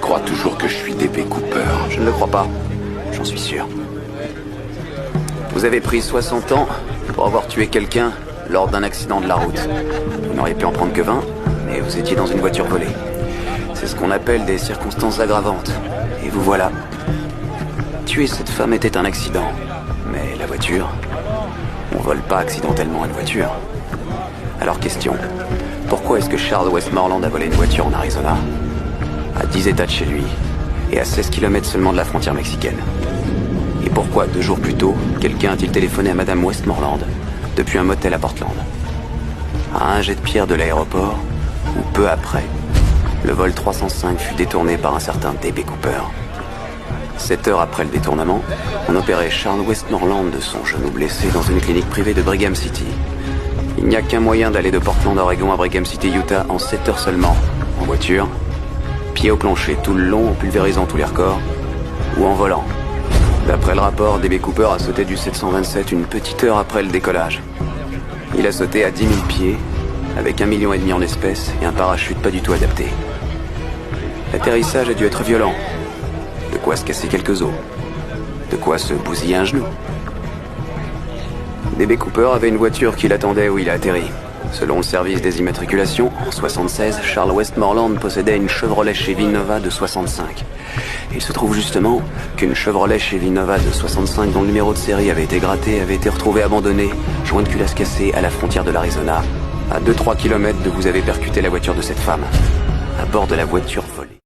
crois toujours que je suis DB Cooper. Je ne le crois pas. J'en suis sûr. Vous avez pris 60 ans pour avoir tué quelqu'un lors d'un accident de la route. Vous n'auriez pu en prendre que 20, mais vous étiez dans une voiture volée. C'est ce qu'on appelle des circonstances aggravantes. Et vous voilà. Tuer cette femme était un accident. Mais la voiture... On vole pas accidentellement une voiture. Alors question, pourquoi est-ce que Charles Westmoreland a volé une voiture en Arizona, à 10 États de chez lui, et à 16 km seulement de la frontière mexicaine? Et pourquoi, 2 jours plus tôt, quelqu'un a-t-il téléphoné à Madame Westmoreland, depuis un motel à Portland? À un jet de pierre de l'aéroport, ou peu après, le vol 305 fut détourné par un certain DB Cooper. 7 heures après le détournement, on opérait Charles Westmoreland de son genou blessé dans une clinique privée de Brigham City. Il n'y a qu'un moyen d'aller de Portland, Oregon à Brigham City, Utah en 7 heures seulement. En voiture, pied au plancher tout le long en pulvérisant tous les records, ou en volant. D'après le rapport, DB Cooper a sauté du 727 une petite heure après le décollage. Il a sauté à 10 000 pieds, avec 1,5 million en espèces et un parachute pas du tout adapté. L'atterrissage a dû être violent. De quoi se casser quelques os. De quoi se bousiller un genou. DB Cooper avait une voiture qui l'attendait où il a atterri. Selon le service des immatriculations, en 76, Charles Westmoreland possédait une Chevrolet Chevy Nova de 65. Il se trouve justement qu'une Chevrolet Chevy Nova de 65 dont le numéro de série avait été gratté avait été retrouvée abandonnée, joint de culasse cassée à la frontière de l'Arizona. À 2-3 km de vous avez percuté la voiture de cette femme. À bord de la voiture